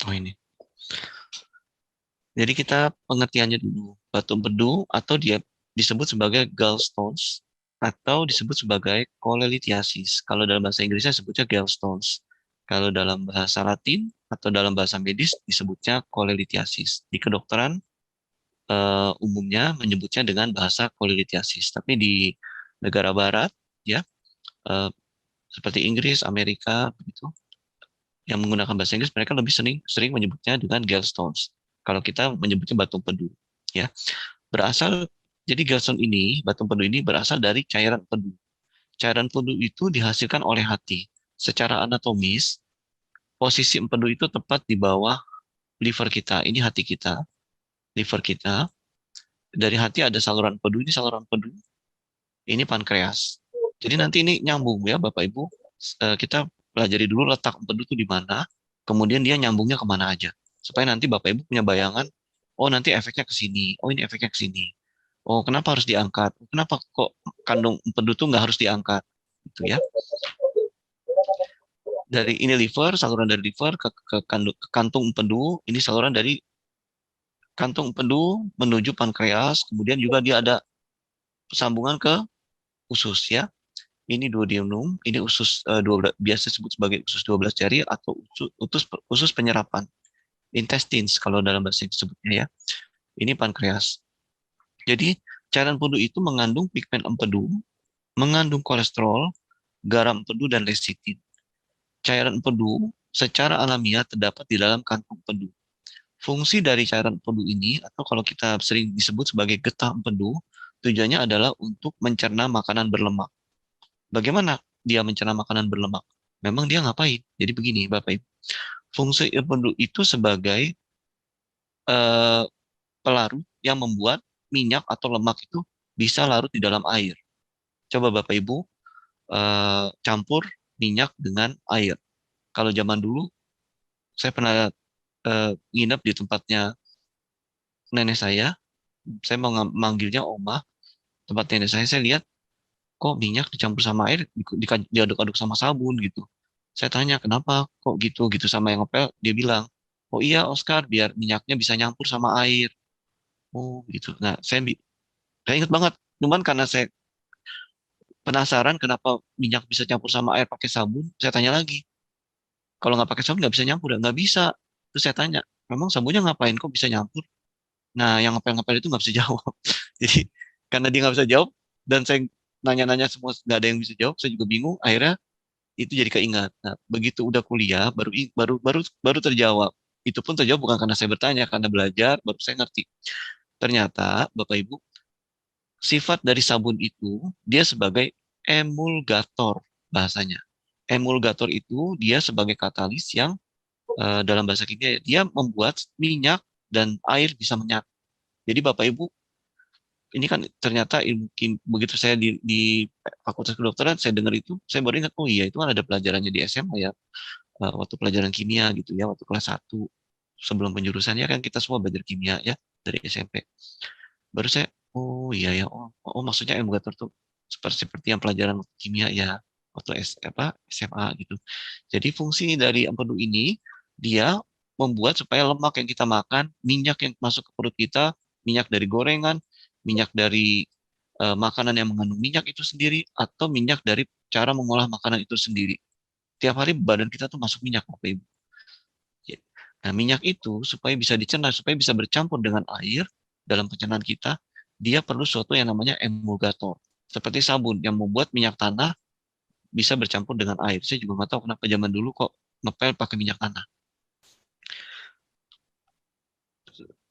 Oh ini. Jadi kita pengertiannya dulu. Batu empedu atau dia disebut sebagai gallstones atau disebut sebagai cholelithiasis. Kalau dalam bahasa Inggrisnya sebutnya gallstones. Kalau dalam bahasa Latin atau dalam bahasa medis disebutnya cholelithiasis. Di kedokteran umumnya menyebutnya dengan bahasa cholelithiasis. Tapi di negara barat ya eh, seperti Inggris, Amerika begitu yang menggunakan bahasa Inggris mereka lebih sering sering menyebutnya dengan gallstones. Kalau kita menyebutnya batu empedu, ya berasal jadi gallstone ini batu empedu ini berasal dari cairan empedu. Cairan empedu itu dihasilkan oleh hati. Secara anatomis, posisi empedu itu tepat di bawah liver kita. Ini hati kita, liver kita. Dari hati ada saluran empedu. Ini saluran empedu. Ini pankreas. Jadi nanti ini nyambung ya Bapak Ibu. Kita pelajari dulu letak empedu itu di mana, kemudian dia nyambungnya kemana aja. Supaya nanti Bapak Ibu punya bayangan, oh nanti efeknya ke sini, oh ini efeknya ke sini. Oh kenapa harus diangkat? Kenapa kok kandung empedu tuh nggak harus diangkat? Gitu ya. Dari ini liver, saluran dari liver ke kantung empedu, ini saluran dari kantung empedu menuju pankreas, kemudian juga dia ada sambungan ke usus ya. Ini duodenum, ini usus 12, biasa disebut sebagai usus 12 jari atau usus penyerapan, intestines kalau dalam bahasa Inggris disebutnya ya. Ini pankreas. Jadi cairan empedu itu mengandung pigmen empedu, mengandung kolesterol, garam empedu dan lecithin. Cairan empedu secara alamiah terdapat di dalam kantung empedu. Fungsi dari cairan empedu ini atau kalau kita sering disebut sebagai getah empedu, tujuannya adalah untuk mencerna makanan berlemak. Bagaimana dia mencerna makanan berlemak? Memang dia ngapain? Jadi begini, Bapak Ibu. Fungsi empedu itu sebagai eh, pelarut yang membuat minyak atau lemak itu bisa larut di dalam air. Coba Bapak Ibu campur minyak dengan air. Kalau zaman dulu, saya pernah nginep di tempatnya nenek saya mau manggilnya Oma, tempat nenek saya lihat kok minyak dicampur sama air, diaduk-aduk sama sabun gitu. Saya tanya kenapa kok gitu sama yang ngepel, dia bilang, oh iya Oscar biar minyaknya bisa nyampur sama air. Oh gitu. Nah saya ingat banget. Cuman karena saya penasaran kenapa minyak bisa campur sama air pakai sabun, saya tanya lagi. Kalau nggak pakai sabun nggak bisa nyampur ya? Nggak bisa. Terus saya tanya, memang sabunnya ngapain kok bisa nyampur? Nah yang ngepel-ngepel itu nggak bisa jawab. Jadi karena dia nggak bisa jawab dan saya nanya-nanya semua nggak ada yang bisa jawab, saya juga bingung. Akhirnya itu jadi keingat. Nah, begitu udah kuliah baru terjawab. Itu pun terjawab bukan karena saya bertanya, karena belajar baru saya ngerti. Ternyata Bapak Ibu, sifat dari sabun itu dia sebagai emulgator bahasanya. Emulgator itu dia sebagai katalis yang dalam bahasa kimia dia membuat minyak dan air bisa menyatu. Jadi Bapak Ibu, ini kan ternyata begitu saya di Fakultas Kedokteran saya dengar itu, saya baru ingat oh iya itu kan ada pelajarannya di SMA ya. Waktu pelajaran kimia gitu ya, waktu kelas 1 sebelum penjurusannya kan kita semua belajar kimia ya dari SMP. Baru saya, oh iya ya, oh maksudnya emulgator tuh seperti yang pelajaran kimia ya waktu SMA gitu. Jadi fungsi dari empedu ini dia membuat supaya lemak yang kita makan, minyak yang masuk ke perut kita, minyak dari gorengan, minyak dari makanan yang mengandung minyak itu sendiri, atau minyak dari cara mengolah makanan itu sendiri. Tiap hari badan kita tuh masuk minyak, Bapak Ibu. Ya. Nah, minyak itu supaya bisa dicerna, supaya bisa bercampur dengan air dalam pencernaan kita, dia perlu suatu yang namanya emulgator. Seperti sabun yang membuat minyak tanah bisa bercampur dengan air. Saya juga nggak tahu kenapa zaman dulu kok ngepel pakai minyak tanah.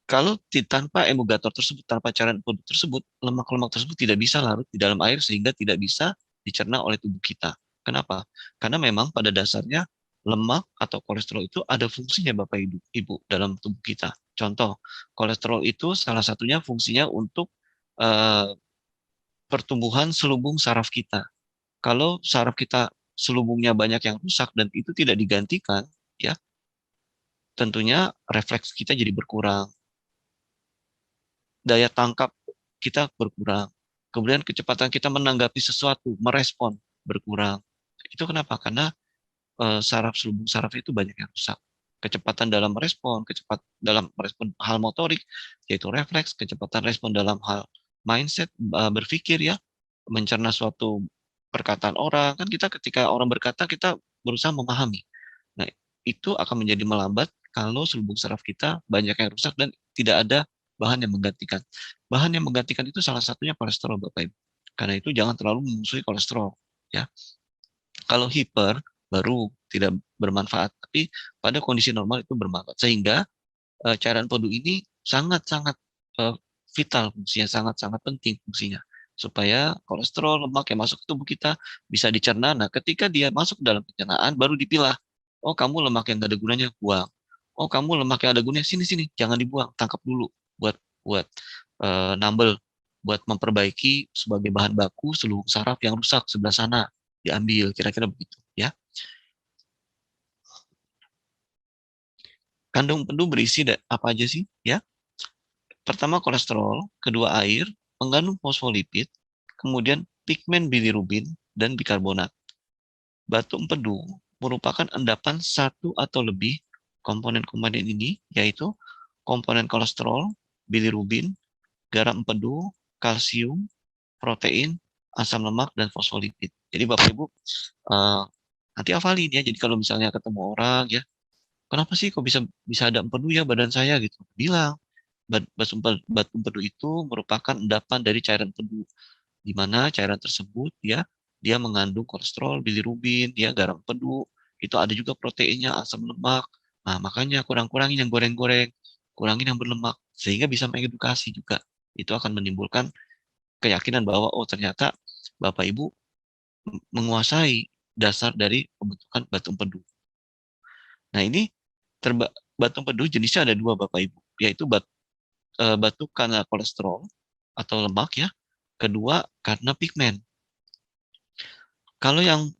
Kalau tanpa emulgator tersebut, tanpa cairan produk tersebut, lemak-lemak tersebut tidak bisa larut di dalam air sehingga tidak bisa dicerna oleh tubuh kita. Kenapa? Karena memang pada dasarnya lemak atau kolesterol itu ada fungsinya Bapak Ibu dalam tubuh kita. Contoh, kolesterol itu salah satunya fungsinya untuk eh, pertumbuhan selubung saraf kita. Kalau saraf kita selubungnya banyak yang rusak dan itu tidak digantikan, ya tentunya refleks kita jadi berkurang, daya tangkap kita berkurang. Kemudian kecepatan kita menanggapi sesuatu, merespon berkurang. Itu kenapa? Karena saraf selubung saraf itu banyak yang rusak. kecepatan dalam respon, dalam merespon hal motorik, yaitu refleks, kecepatan respon dalam hal mindset, berpikir ya, mencerna suatu perkataan orang. Kan kita ketika orang berkata, kita berusaha memahami. Nah, itu akan menjadi melambat kalau selubung saraf kita banyak yang rusak dan tidak ada bahan yang menggantikan. Bahan yang menggantikan itu salah satunya kolesterol, Bapak Ibu. Karena itu jangan terlalu memusuhi kolesterol, ya. Kalau hiper baru tidak bermanfaat, tapi pada kondisi normal itu bermanfaat. Sehingga cairan pedu ini sangat-sangat vital fungsinya, sangat-sangat penting fungsinya. Supaya kolesterol, lemak yang masuk ke tubuh kita bisa dicerna. Nah, ketika dia masuk dalam pencernaan, baru dipilah. Oh, kamu lemak yang gak ada gunanya, buang. Oh, kamu lemak yang ada gunanya, sini-sini, jangan dibuang, tangkap dulu. Buat buat nambel, buat memperbaiki sebagai bahan baku selubung saraf yang rusak sebelah sana. Diambil, kira-kira begitu. Ya. Kandung pedu berisi apa aja sih? Ya, pertama kolesterol, kedua air, mengandung fosfolipid, kemudian pigmen bilirubin, dan bikarbonat. Batu empedu merupakan endapan satu atau lebih komponen-komponen ini, yaitu komponen kolesterol, bilirubin, garam empedu, kalsium, protein, asam lemak, dan fosfolipid. Jadi Bapak Ibu, nanti hafalin ya. Jadi kalau misalnya ketemu orang ya, kenapa sih kok bisa bisa ada empedu ya badan saya gitu? Bilang, batu empedu itu merupakan endapan dari cairan empedu, di mana cairan tersebut ya dia mengandung kolesterol, bilirubin, ya garam empedu, itu ada juga proteinnya, asam lemak. Nah, makanya kurang-kurangin yang goreng-goreng, kurangin yang berlemak, sehingga bisa mengedukasi juga. Itu akan menimbulkan keyakinan bahwa oh ternyata Bapak Ibu menguasai dasar dari pembentukan batu empedu. Nah, ini batu empedu jenisnya ada dua Bapak Ibu, yaitu batu karena kolesterol atau lemak ya. Kedua karena pigmen. Kalau yang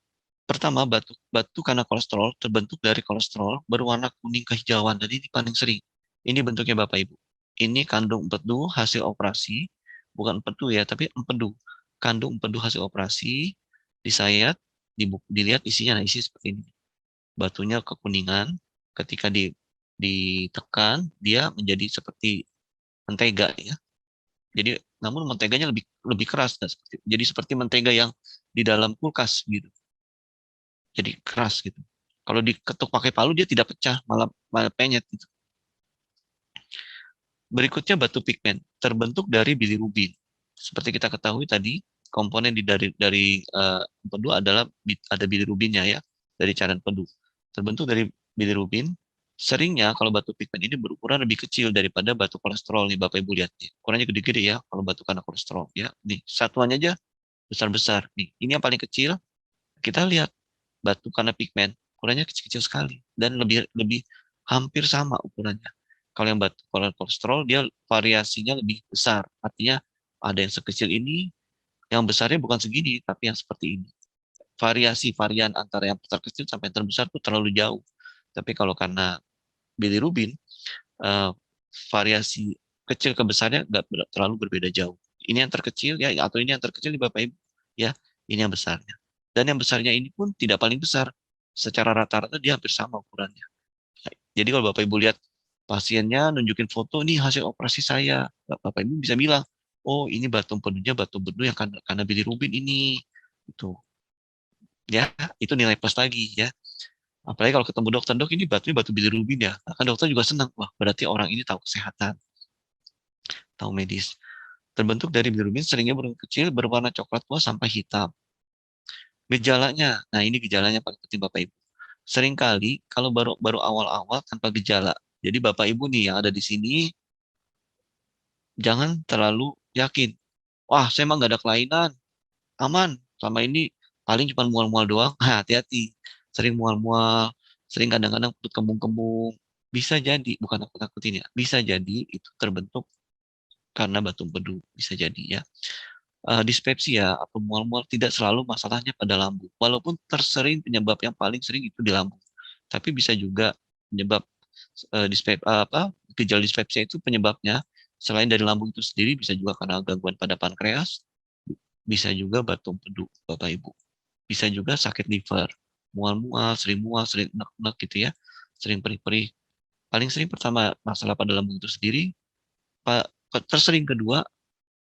pertama batu karena kolesterol terbentuk dari kolesterol berwarna kuning kehijauan dan ini paling sering. Ini bentuknya Bapak Ibu. Ini kandung empedu hasil operasi, bukan empedu ya, tapi empedu. Kandung empedu hasil operasi, disayat, dilihat isinya, nah isi seperti ini. Batunya kekuningan, ketika ditekan dia menjadi seperti mentega ya. Jadi namun menteganya lebih lebih keras, jadi seperti mentega yang di dalam kulkas gitu. Jadi keras gitu. Kalau diketuk pakai palu dia tidak pecah, malah malah penyet gitu. Berikutnya batu pigmen terbentuk dari bilirubin. Seperti kita ketahui tadi, komponen dari empedu adalah ada bilirubinnya ya, dari cairan empedu. Terbentuk dari bilirubin. Seringnya kalau batu pigmen ini berukuran lebih kecil daripada batu kolesterol nih Bapak Ibu lihat nih. Ukurannya gede-gede ya kalau batu karena kolesterol ya. Nih, satuannya aja besar-besar. Nih, ini yang paling kecil. Kita lihat batu karena pigmen, ukurannya kecil-kecil sekali dan lebih lebih hampir sama ukurannya. Kalau yang batu kolesterol dia variasinya lebih besar. Artinya ada yang sekecil ini, yang besarnya bukan segini, tapi yang seperti ini. Varian antara yang terkecil sampai yang terbesar itu terlalu jauh. Tapi kalau karena bilirubin, eh, variasi kecil ke besarnya nggak terlalu berbeda jauh. Ini yang terkecil ya, atau ini yang terkecil di Bapak Ibu ya, ini yang besarnya. Dan yang besarnya ini pun tidak paling besar. Secara rata-rata dia hampir sama ukurannya. Jadi kalau Bapak Ibu lihat pasiennya nunjukin foto, ini hasil operasi saya. Bapak Ibu bisa bilang, oh ini batu empedunya batu empedu yang karena bilirubin ini. Itu ya, itu nilai plus lagi ya. Apalagi kalau ketemu dokter, dok ini batunya batu bilirubin ya. Nah, kan dokter juga senang. Wah, berarti orang ini tahu kesehatan, tahu medis. Terbentuk dari bilirubin seringnya berwarna kecil, berwarna coklat tua sampai hitam. Gejalanya, nah ini gejalanya paling penting Bapak Ibu. Seringkali kalau baru awal-awal tanpa gejala. Jadi Bapak Ibu nih yang ada di sini jangan terlalu yakin. Wah, saya emang nggak ada kelainan, aman. Sama ini paling cuma mual-mual doang. Hati-hati. Sering mual-mual, sering kadang-kadang perut kembung-kembung. Bisa jadi, bukan aku takutin ya. Bisa jadi itu terbentuk karena batu empedu. Bisa jadi ya. Dispepsia atau mual-mual tidak selalu masalahnya pada lambung. Walaupun tersering penyebab yang paling sering itu di lambung. Tapi bisa juga penyebab gejala dispepsia itu penyebabnya selain dari lambung itu sendiri bisa juga karena gangguan pada pankreas, bisa juga batu empedu Bapak Ibu. Bisa juga sakit liver, mual-mual, sering enek-enek gitu ya. sering perih-perih. Paling sering pertama masalah pada lambung itu sendiri, tersering kedua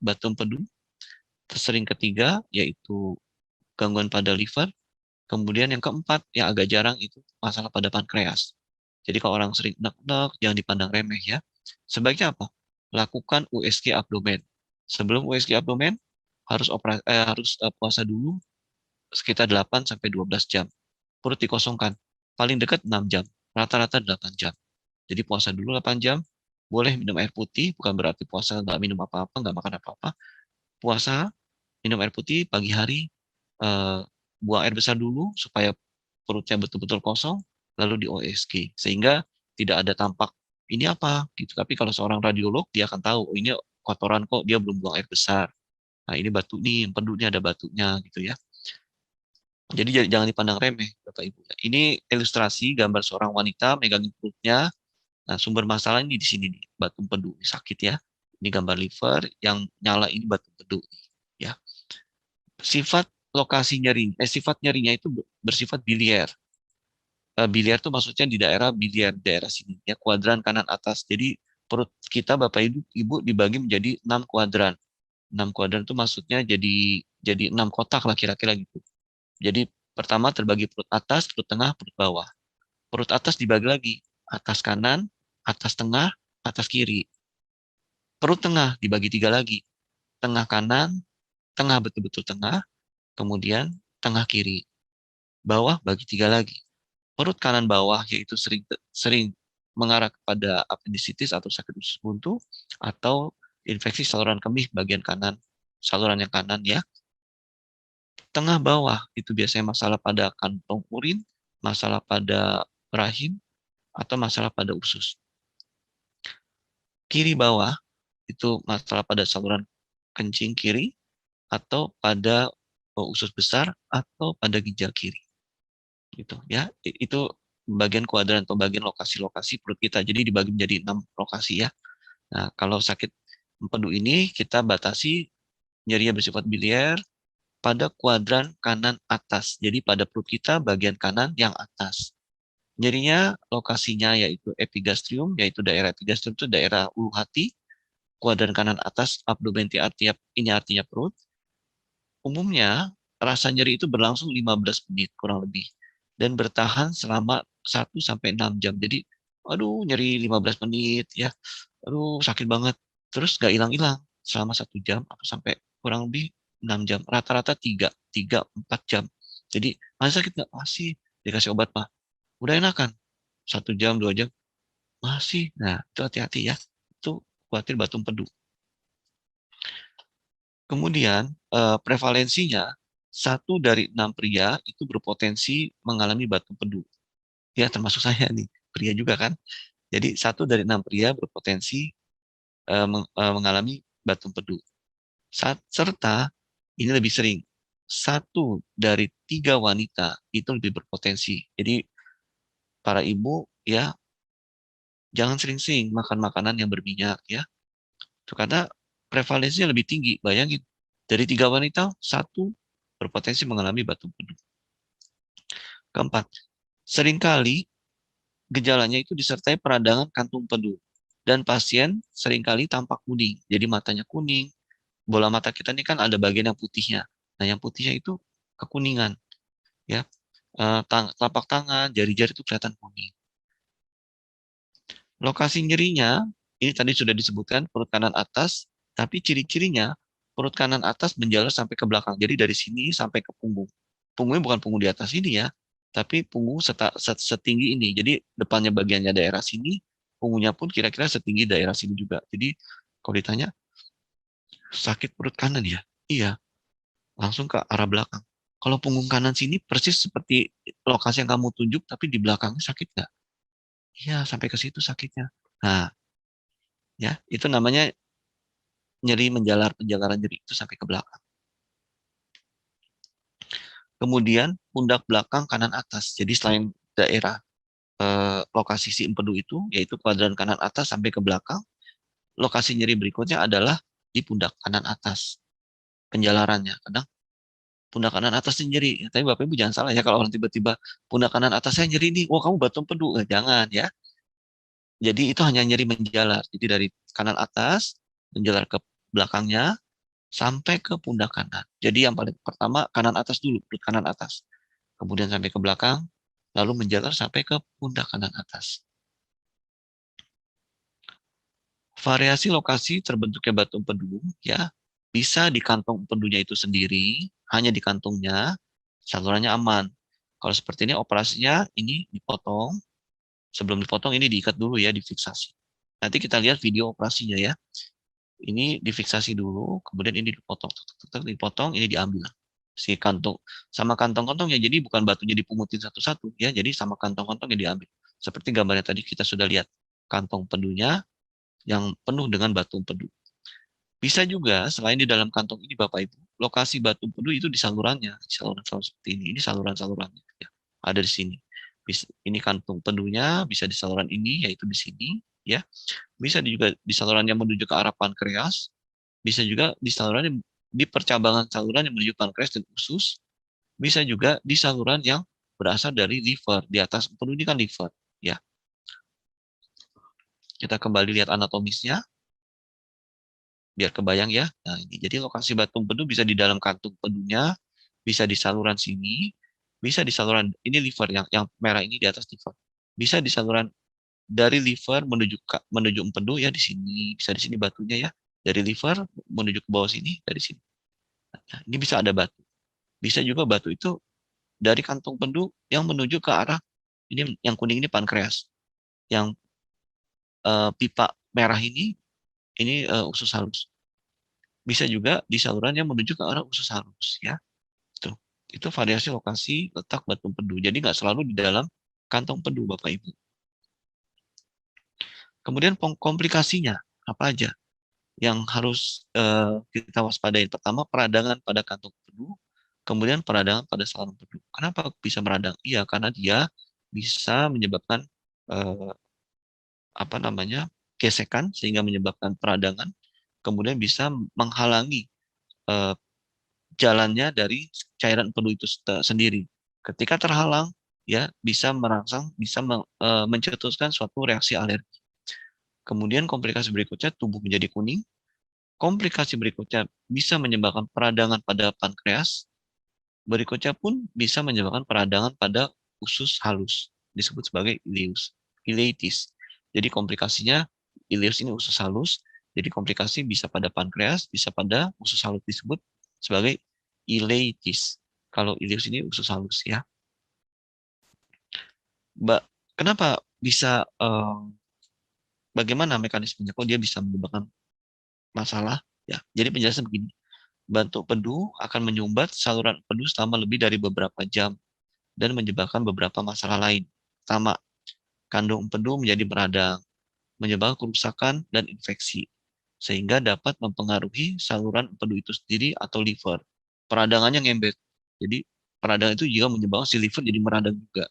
batu empedu, tersering ketiga yaitu gangguan pada liver, kemudian yang keempat yang agak jarang itu masalah pada pankreas. Jadi kalau orang sering enak-enak jangan dipandang remeh ya. Sebaiknya apa? Lakukan USG abdomen. Sebelum USG abdomen harus puasa dulu sekitar 8 sampai 12 jam. Perut dikosongkan. Paling dekat 6 jam. Rata-rata 8 jam. Jadi puasa dulu 8 jam. Boleh minum air putih, bukan berarti puasa nggak minum apa-apa, nggak makan apa-apa. Puasa, minum air putih pagi hari, eh, buang air besar dulu supaya perutnya betul-betul kosong, lalu di OSG. Sehingga tidak ada tampak ini apa gitu. Tapi kalau seorang radiolog dia akan tahu, oh ini kotoran kok dia belum buang air besar. Nah ini batu nih, empedunya ada batunya gitu ya. Jadi jangan dipandang remeh, Bapak Ibu. Ini ilustrasi gambar seorang wanita megangin perutnya. Nah, sumber masalah ini di sini nih, batu empedu, sakit ya. Ini gambar liver yang nyala ini batu empedu, ya. Sifat lokasi nyeri, sifat nyerinya itu bersifat biliar. Biliar itu maksudnya di daerah biliar, daerah sini, ya, kuadran kanan atas. Jadi perut kita, Bapak Ibu, dibagi menjadi 6 kuadran. 6 kuadran itu maksudnya jadi 6 kotak lah kira-kira gitu. Jadi pertama terbagi perut atas, perut tengah, perut bawah. Perut atas dibagi lagi, atas kanan, atas tengah, atas kiri. Perut tengah dibagi 3 lagi, tengah kanan, tengah betul-betul tengah, kemudian tengah kiri. Bawah bagi 3 lagi. Perut kanan bawah yaitu sering mengarah kepada apendisitis atau sakit usus buntu atau infeksi saluran kemih bagian kanan, saluran yang kanan ya. Tengah bawah itu biasanya masalah pada kantong urin, masalah pada rahim, atau masalah pada usus. Kiri bawah itu masalah pada saluran kencing kiri, atau pada usus besar, atau pada ginjal kiri. Gitu ya. Itu bagian kuadran atau bagian lokasi-lokasi perut kita. Jadi dibagi menjadi 6 lokasi ya. Nah, kalau sakit empedu ini kita batasi nyerinya bersifat biliar pada kuadran kanan atas. Jadi pada perut kita bagian kanan yang atas. Nyerinya lokasinya yaitu epigastrium, yaitu daerah epigastrium itu daerah ulu hati, kuadran kanan atas abdomen ini artinya perut. Umumnya rasa nyeri itu berlangsung 15 menit kurang lebih dan bertahan selama 1 sampai 6 jam. Jadi aduh nyeri 15 menit ya. Aduh sakit banget. Terus gak hilang-hilang selama 1 jam atau sampai kurang lebih 6 jam. Rata-rata 4 jam. Jadi masih sakit nggak? Masih. Dikasih obat mah. Udah enakan. 1 jam, 2 jam. Masih. Nah itu hati-hati ya. Itu khawatir batu empedu. Kemudian prevalensinya 1 dari 6 pria itu berpotensi mengalami batu empedu. Ya termasuk saya nih, pria juga kan. Jadi 1 dari 6 pria berpotensi mengalami batu empedu. Serta ini lebih sering, 1 dari 3 wanita itu lebih berpotensi. Jadi para ibu ya jangan sering-sering makan makanan yang berminyak ya. Itu karena prevalensinya lebih tinggi. Bayangin, dari 3 wanita, 1 berpotensi mengalami batu empedu. Keempat, seringkali gejalanya itu disertai peradangan kantung empedu. Dan pasien seringkali tampak kuning. Jadi matanya kuning. Bola mata kita ini kan ada bagian yang putihnya. Nah, yang putihnya itu kekuningan. Ya, telapak tangan, jari-jari itu kelihatan kuning. Lokasi nyerinya, ini tadi sudah disebutkan perut kanan atas, tapi ciri-cirinya perut kanan atas menjalar sampai ke belakang. Jadi dari sini sampai ke punggung. Punggungnya bukan punggung di atas ini ya, tapi punggung setinggi ini. Jadi depannya bagiannya daerah sini, punggungnya pun kira-kira setinggi daerah sini juga. Jadi kalau ditanya, sakit perut kanan ya? Iya, langsung ke arah belakang. Kalau punggung kanan sini persis seperti lokasi yang kamu tunjuk, tapi di belakangnya sakit nggak? Iya, sampai ke situ sakitnya. Nah, ya itu namanya nyeri menjalar, penjalaran nyeri itu sampai ke belakang. Kemudian pundak belakang kanan atas. Jadi selain daerah lokasi si empedu itu, yaitu kuadran kanan atas sampai ke belakang, lokasi nyeri berikutnya adalah di pundak kanan atas. Penjalarannya kadang pundak kanan atasnya nyeri. Tapi Bapak Ibu jangan salah ya, kalau orang tiba-tiba pundak kanan atasnya nyeri nih, oh kamu batu empedu. Jangan ya. Jadi itu hanya nyeri menjalar. Jadi dari kanan atas, menjalar ke belakangnya, sampai ke pundak kanan. Jadi yang paling pertama kanan atas dulu, perut kanan atas. Kemudian sampai ke belakang, lalu menjalar sampai ke pundak kanan atas. Variasi lokasi terbentuknya batu empedu ya bisa di kantong empedunya itu sendiri, hanya di kantongnya, salurannya aman. Kalau seperti ini operasinya ini dipotong, sebelum dipotong ini diikat dulu ya, difiksasi. Nanti kita lihat video operasinya ya. Ini difiksasi dulu, kemudian ini dipotong, dipotong, ini diambil si kantong sama kantong-kantongnya. Jadi bukan batunya dipungutin satu-satu ya, jadi sama kantong-kantongnya diambil. Seperti gambarnya tadi kita sudah lihat, kantong empedunya yang penuh dengan batu empedu. Bisa juga selain di dalam kantong ini Bapak Ibu, lokasi batu empedu itu di salurannya, di saluran-saluran seperti ini. Ini saluran-salurannya ya, ada di sini. Ini kantung empedunya bisa di saluran ini, yaitu di sini ya. Bisa juga di saluran yang menuju ke arah pankreas, bisa juga di saluran yang, di percabangan saluran yang menuju pankreas dan usus, bisa juga di saluran yang berasal dari liver. Di atas empedu ini kan liver ya. Kita kembali lihat anatomisnya biar kebayang ya. Nah, ini jadi lokasi batu empedu bisa di dalam kantung empedunya, bisa di saluran sini, bisa di saluran ini liver yang merah ini di atas liver. Bisa di saluran dari liver menuju empedu ya, di sini, bisa di sini batunya ya. Dari liver menuju ke bawah sini, dari sini. Nah, ini bisa ada batu. Bisa juga batu itu dari kantung empedu yang menuju ke arah ini, yang kuning ini pankreas. Yang pipa merah ini usus halus. Bisa juga di saluran yang menuju ke arah usus halus ya. Tuh. Itu variasi lokasi letak batu empedu. Jadi nggak selalu di dalam kantong empedu Bapak Ibu. Kemudian komplikasinya apa aja yang harus kita waspadai? Pertama, peradangan pada kantong empedu, kemudian peradangan pada saluran empedu. Kenapa bisa meradang? Iya, karena dia bisa menyebabkan eh, apa namanya, gesekan sehingga menyebabkan peradangan, kemudian bisa menghalangi eh, jalannya dari cairan empedu itu sendiri. Ketika terhalang, ya bisa merangsang, bisa mencetuskan suatu reaksi alergi. Kemudian komplikasi berikutnya tubuh menjadi kuning. Komplikasi berikutnya bisa menyebabkan peradangan pada pankreas. Berikutnya pun bisa menyebabkan peradangan pada usus halus, disebut sebagai ileitis. Jadi komplikasinya ileus ini usus halus. Jadi komplikasi bisa pada pankreas, bisa pada usus halus, disebut sebagai ileitis. Kalau ileus ini usus halus ya. Mbak, kenapa bisa bagaimana mekanismenya? Kok dia bisa menyebabkan masalah? Ya, jadi penjelasan begini. Batu empedu akan menyumbat saluran empedu selama lebih dari beberapa jam dan menyebabkan beberapa masalah lain. Pertama, kandung empedu menjadi meradang, menyebabkan kerusakan dan infeksi, sehingga dapat mempengaruhi saluran empedu itu sendiri atau liver. Peradangannya ngembet. Jadi, peradangan itu juga menyebabkan si liver jadi meradang juga.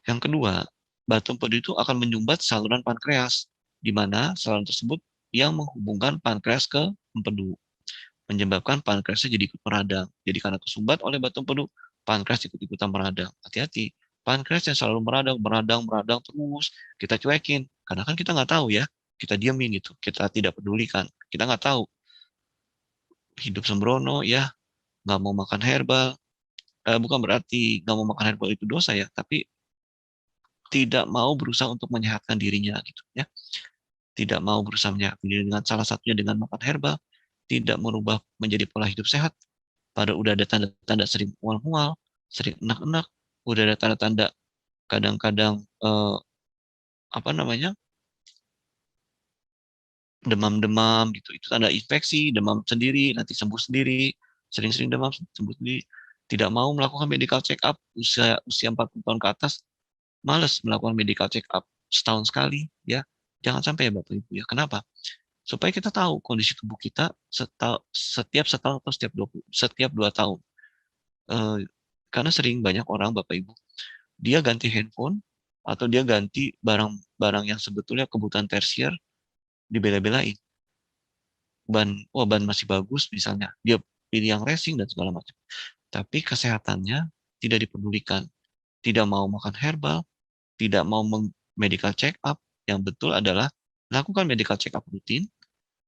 Yang kedua, batu empedu itu akan menyumbat saluran pankreas, di mana saluran tersebut yang menghubungkan pankreas ke empedu, menyebabkan pankreasnya jadi ikut meradang. Jadi karena kesumbat oleh batu empedu, pankreas ikut-ikutan meradang. Hati-hati, pankreas yang selalu meradang terus, kita cuekin. Karena kan kita nggak tahu ya, kita diamin itu, kita tidak pedulikan. Kita nggak tahu, hidup sembrono ya, nggak mau makan herbal. Bukan berarti nggak mau makan herbal itu dosa ya, tapi tidak mau berusaha untuk menyehatkan dirinya gitu ya. Tidak mau berusaha menyehatkan diri dengan salah satunya dengan makan herbal, tidak merubah menjadi pola hidup sehat. Pada udah ada tanda-tanda sering mual-mual, sering enak-enak, udah ada tanda-tanda kadang-kadang apa namanya, demam-demam gitu, itu tanda infeksi, demam sendiri, nanti sembuh sendiri, sering-sering demam, sembuh sendiri, tidak mau melakukan medical check up, usia usia 40 tahun ke atas, malas melakukan medical check up setahun sekali, ya, jangan sampai ya Bapak Ibu ya. Kenapa? Supaya kita tahu kondisi tubuh kita setiap setahun atau setiap 2 tahun. Eh, karena sering banyak orang Bapak Ibu, dia ganti handphone atau dia ganti barang-barang yang sebetulnya kebutuhan tersier, dibela-belain. Ban masih bagus misalnya. Dia pilih yang racing dan segala macam. Tapi kesehatannya tidak dipedulikan. Tidak mau makan herbal, tidak mau medical check up. Yang betul adalah lakukan medical check up rutin,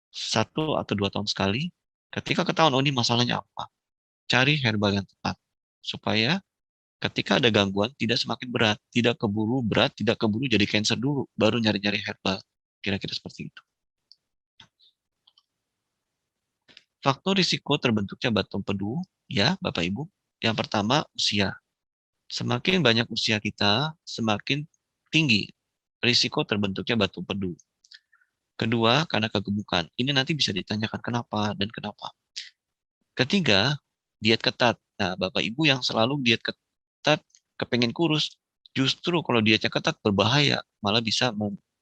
1 atau 2 tahun sekali. Ketika ketahuan, oh ini masalahnya apa, cari herbal yang tepat. Supaya ketika ada gangguan, tidak semakin berat. Tidak keburu berat, tidak keburu jadi cancer dulu, baru nyari-nyari herbal. Kira-kira seperti itu. Faktor risiko terbentuknya batu empedu, ya Bapak Ibu. Yang pertama, usia. Semakin banyak usia kita, semakin tinggi risiko terbentuknya batu empedu. Kedua, karena kegemukan. Ini nanti bisa ditanyakan kenapa dan kenapa. Ketiga, diet ketat. Nah, Bapak Ibu yang selalu diet ketat, kepengen kurus, justru kalau dietnya ketat berbahaya, malah bisa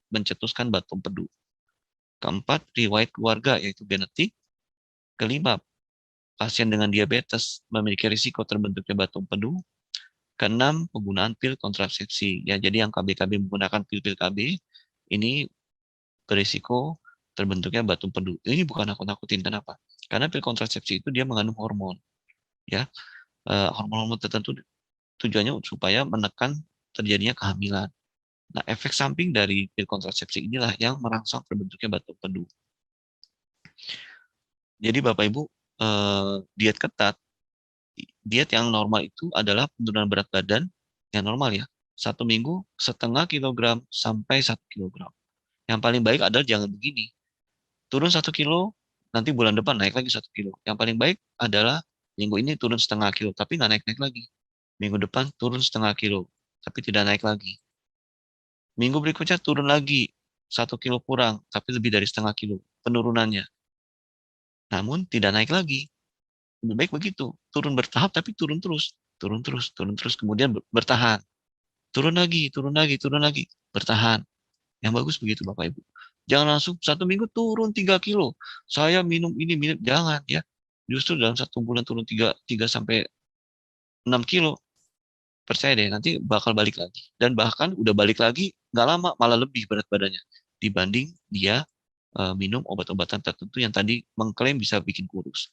mencetuskan batu empedu. Keempat, riwayat keluarga, yaitu genetik. Kelima, pasien dengan diabetes memiliki risiko terbentuknya batu empedu. Keenam, penggunaan pil kontrasepsi. Ya, jadi yang KB-KB menggunakan pil-pil KB, ini berisiko terbentuknya batu empedu. Ini bukan nakut-nakutin, kenapa? Karena pil kontrasepsi itu dia mengandung hormon, ya, hormon-hormon tertentu, tujuannya supaya menekan terjadinya kehamilan. Nah, efek samping dari pil kontrasepsi inilah yang merangsang terbentuknya batu empedu. Jadi Bapak Ibu, diet ketat, diet yang normal itu adalah penurunan berat badan yang normal ya. 1 minggu 0,5 kilogram sampai 1 kilogram. Yang paling baik adalah jangan begini. Turun 1 kilo, nanti bulan depan naik lagi 1 kilo. Yang paling baik adalah minggu ini turun 0,5 kilo, tapi nggak naik-naik lagi. Minggu depan turun 0,5 kilo, tapi tidak naik lagi. Minggu berikutnya turun lagi 1 kilo kurang, tapi lebih dari 0,5 kilo penurunannya. Namun tidak naik lagi. Lebih baik begitu, turun bertahap tapi turun terus, turun terus, kemudian bertahan. Turun lagi, turun lagi, turun lagi, bertahan. Yang bagus begitu Bapak Ibu. Jangan langsung 1 minggu turun 3 kilo. Saya minum ini, minum. Jangan ya. Justru dalam 1 bulan turun 3 sampai 6 kilo. Percaya deh, nanti bakal balik lagi. Dan bahkan udah balik lagi, nggak lama, malah lebih berat badannya. Dibanding dia minum obat-obatan tertentu yang tadi mengklaim bisa bikin kurus.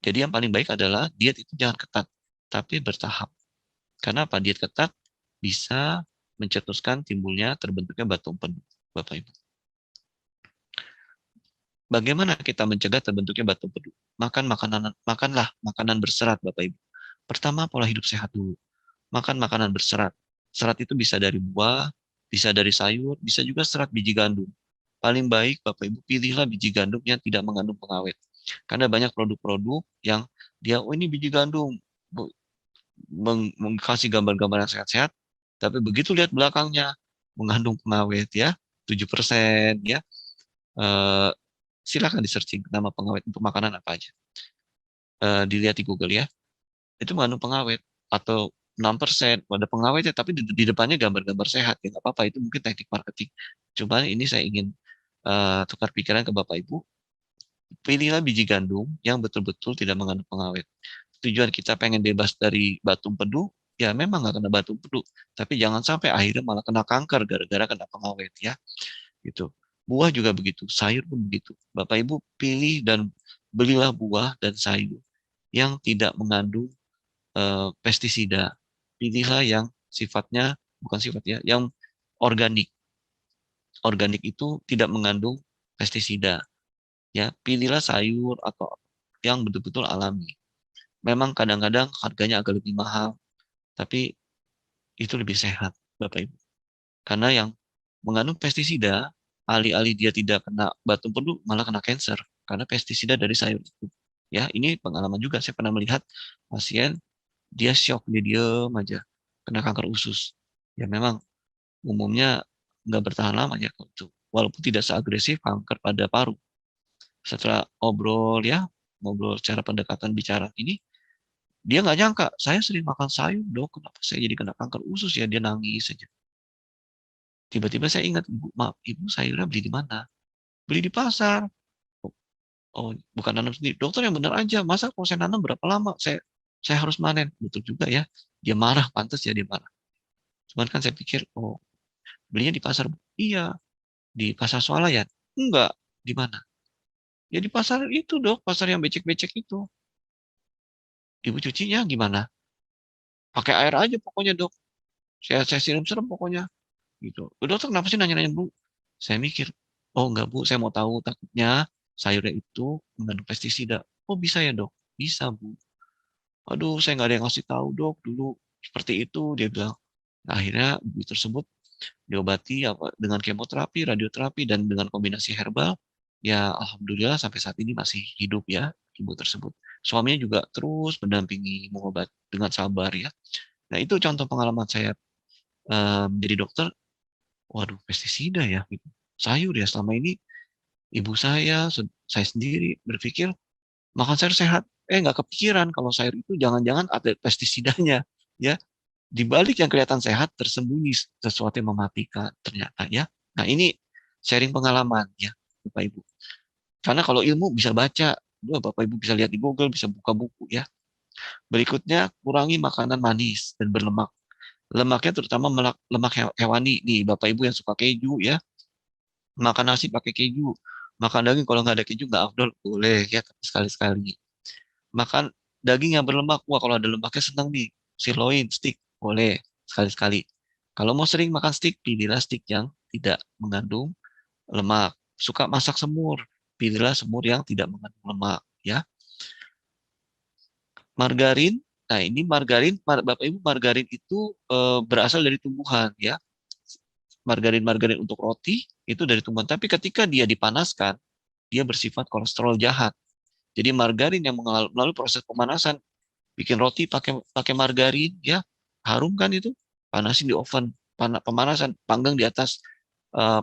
Jadi yang paling baik adalah diet itu jangan ketat, tapi bertahap. Karena apa? Diet ketat bisa mencetuskan timbulnya terbentuknya batu empedu, Bapak Ibu. Bagaimana kita mencegah terbentuknya batu empedu? Makanlah makanan berserat, Bapak Ibu. Pertama, pola hidup sehat dulu. Makan makanan berserat. Serat itu bisa dari buah, bisa dari sayur, bisa juga serat biji gandum. Paling baik, Bapak Ibu, pilihlah biji gandum yang tidak mengandung pengawet. Karena banyak produk-produk yang dia, oh ini biji gandum, mengkasih gambar-gambar yang sehat-sehat, tapi begitu lihat belakangnya, mengandung pengawet ya, 7% ya. Eh, Silakan di searching nama pengawet untuk makanan apa aja. Dilihat di Google ya. Itu mengandung pengawet atau 6% ada pengawetnya tapi di depannya gambar-gambar sehat ya nggak apa-apa, itu mungkin teknik marketing. Cuma ini saya ingin tukar pikiran ke Bapak Ibu, pilihlah biji gandum yang betul-betul tidak mengandung pengawet. Tujuan kita pengen bebas dari batu empedu, ya memang nggak kena batu empedu, tapi jangan sampai akhirnya malah kena kanker gara-gara kena pengawet ya. Gitu. Buah juga begitu, sayur pun begitu. Bapak Ibu pilih dan belilah buah dan sayur yang tidak mengandung pestisida. Pilihlah yang sifatnya, bukan sifatnya, yang organik. Organik itu tidak mengandung pestisida. Ya, pilihlah sayur atau yang betul-betul alami. Memang kadang-kadang harganya agak lebih mahal, tapi itu lebih sehat, Bapak Ibu. Karena yang mengandung pestisida, alih-alih dia tidak kena batu empedu, malah kena cancer karena pestisida dari sayur itu. Ya, ini pengalaman juga. Saya pernah melihat pasien, dia shock, dia diem aja, kena kanker usus. Ya memang umumnya nggak bertahan lama ya itu. Walaupun tidak seagresif kanker pada paru. Setelah ngobrol ya, ngobrol secara pendekatan bicara ini, dia nggak nyangka, saya sering makan sayur, dok, kenapa saya jadi kena kanker usus ya? Dia nangis saja. Tiba-tiba saya ingat, ibu, maaf, ibu sayurnya beli di mana? Beli di pasar. Oh, oh, bukan nanam sendiri. Dokter yang benar aja, masa kalau saya nanam berapa lama? Saya harus manen. Betul juga ya. Dia marah, pantas ya dia marah. Cuman kan saya pikir, oh, belinya di pasar. Iya, di pasar swalayan. Enggak, di mana? Ya di pasar itu dok, pasar yang becek-becek itu. Ibu cucinya gimana? Pakai air aja pokoknya dok. Saya siram-siram pokoknya. Gitu. Dokter kenapa sih nanya-nanya bu? Saya mikir, oh enggak bu, saya mau tahu takutnya sayurnya itu mengandung pestisida. Oh bisa ya dok? Bisa bu. Aduh, saya nggak ada yang ngasih tahu dok dulu seperti itu dia bilang. Nah, akhirnya ibu tersebut diobati apa dengan kemoterapi, radioterapi dan dengan kombinasi herbal. Ya alhamdulillah sampai saat ini masih hidup ya ibu tersebut. Suaminya juga terus mendampingi mengobat dengan sabar ya. Nah itu contoh pengalaman saya menjadi dokter. Waduh pestisida ya gitu. Sayur ya selama ini ibu saya sendiri berpikir makan sayur sehat. Nggak kepikiran kalau sayur itu jangan-jangan ada pestisidanya ya. Di balik yang kelihatan sehat tersembunyi sesuatu yang mematikan ternyata ya. Nah ini sharing pengalaman ya Bapak Ibu. Karena kalau ilmu bisa baca, Bapak Ibu bisa lihat di Google, bisa buka buku ya. Berikutnya kurangi makanan manis dan berlemak. Lemaknya terutama lemak hewani nih Bapak Ibu yang suka keju ya. Makan nasi pakai keju. Makan daging kalau nggak ada keju nggak afdol boleh ya tapi sekali-sekali. Makan daging yang berlemak, wah kalau ada lemaknya senang nih. Sirloin, steak, boleh sekali-sekali. Kalau mau sering makan steak, pilihlah steak yang tidak mengandung lemak. Suka masak semur, pilihlah semur yang tidak mengandung lemak. Ya, margarin. Nah ini margarin, Bapak Ibu margarin itu berasal dari tumbuhan ya. Margarin-margarin untuk roti itu dari tumbuhan. Tapi ketika dia dipanaskan, dia bersifat kolesterol jahat. Jadi margarin yang melalui proses pemanasan bikin roti pakai pakai margarin ya harum kan itu panasin di oven pemanasan panggang di atas